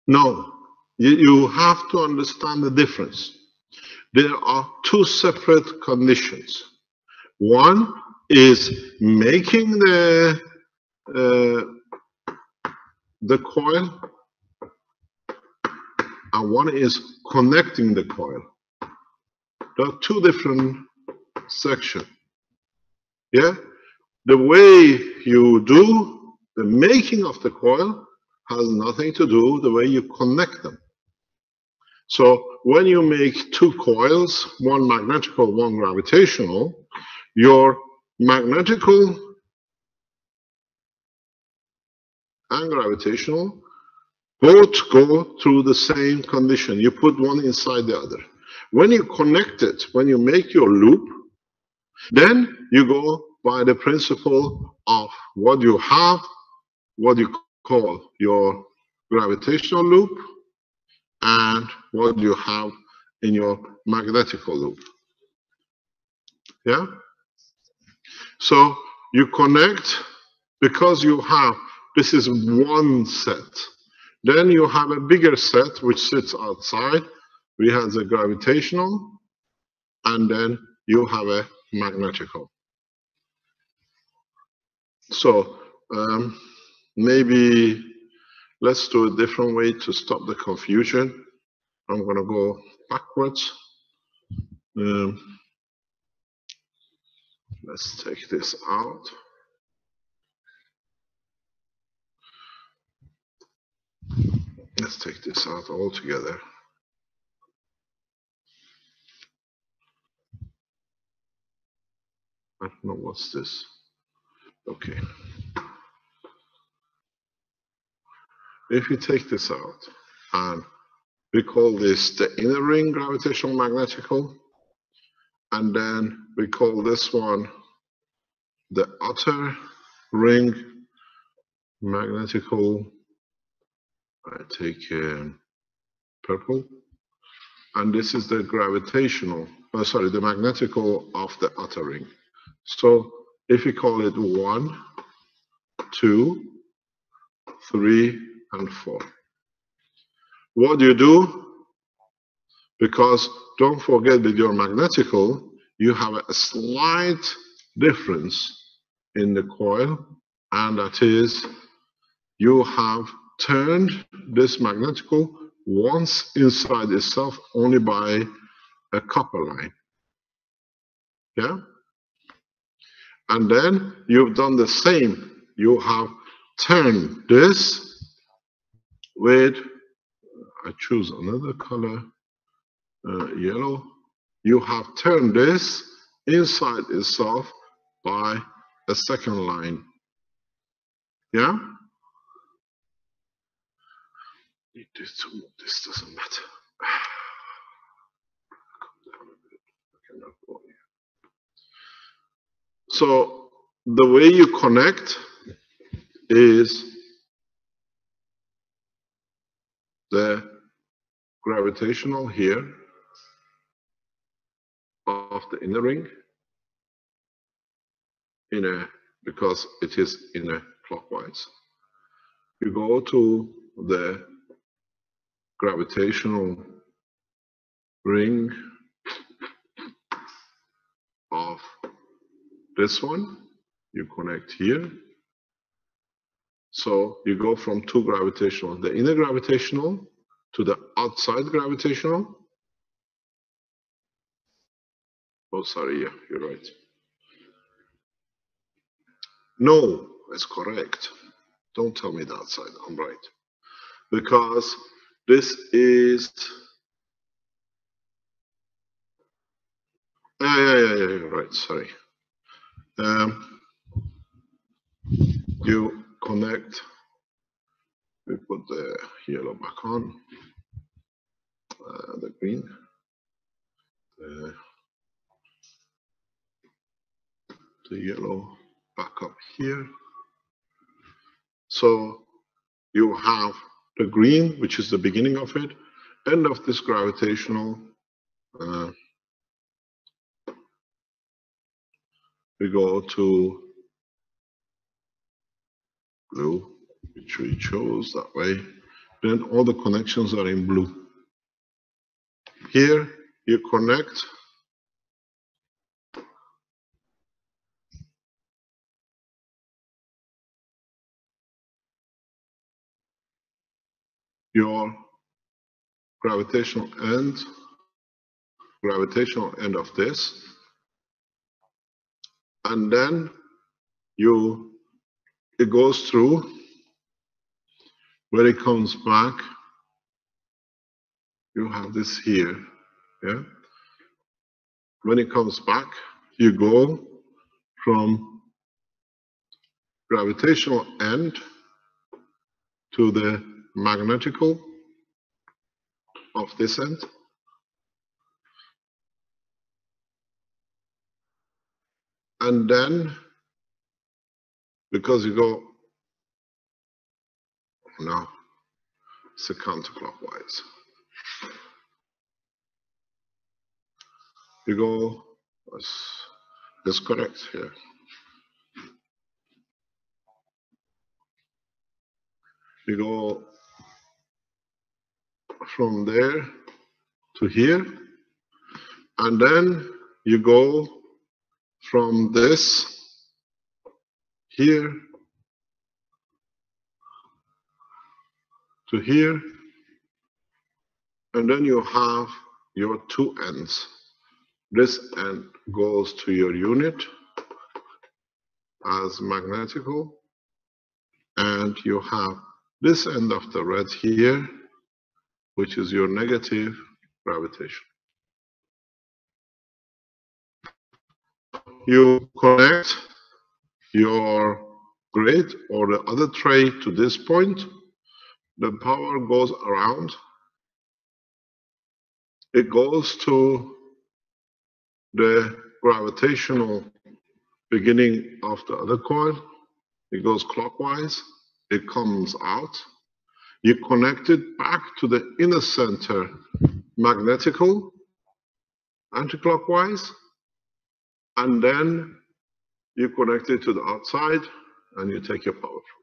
No, you have to understand the difference. There are two separate conditions. One is making uh, the coil, and one is connecting the coil. There are two different sections. Yeah, the way you do the making of the coil has nothing to do with the way you connect them. So when you make two coils, one magnetical, one gravitational, your magnetical and gravitational both go through the same condition. You put one inside the other. When you connect it, when you make your loop, then you go by the principle of what you have, what you call your gravitational loop, and what you have in your magnetical loop. Yeah? So you connect because you have, this is one set. Then you have a bigger set which sits outside. We have the gravitational, and then you have a magnetical. So maybe let's do a different way to stop the confusion. I'm going to go backwards. Let's take this out. Let's take this out altogether. I don't know what's this. Okay. If you take this out, and we call this the inner ring gravitational magnetical, and then we call this one the outer ring magnetical. I take purple, and this is the gravitational, the magnetical of the outer ring. So if we call it 1, 2, 3, and 4. What do you do? Because don't forget with your magnetical, you have a slight difference in the coil, and that is you have turned this magnetical once inside itself only by a copper line. Yeah? And then you've done the same. You have turned this with, I choose another color, yellow. You have turned this inside itself by a second line. Yeah? This doesn't matter. So the way you connect is the gravitational here of the inner ring because it is inner clockwise. You go to the gravitational ring of this one, you connect here. So you go from two gravitational, the inner gravitational to the outside gravitational. Oh, sorry, yeah, you're right. No, it's correct. Don't tell me the outside, I'm right. Because this is, yeah, you're right, sorry. You connect, we put the yellow back on, the green, the yellow back up here. So you have the green, which is the beginning of it, end of this gravitational. We go to blue, which we chose that way. then all the connections are in blue. Here you connect your gravitational end of this, and then it goes through. When it comes back, you have this here. Yeah. When it comes back, you go from gravitational end to the magnetical of this end. And then, because you go, no, it's a counterclockwise. You go, that's correct here. You go from there to here, and then you go from this here to here, and then you have your two ends. This end goes to your unit as magnetical, and you have this end of the red here, which is your negative gravitation. You connect your grid or the other tray to this point, the power goes around, it goes to the gravitational beginning of the other coil, it goes clockwise, it comes out, you connect it back to the inner center magnetical, anticlockwise, and then you connect it to the outside and you take your power from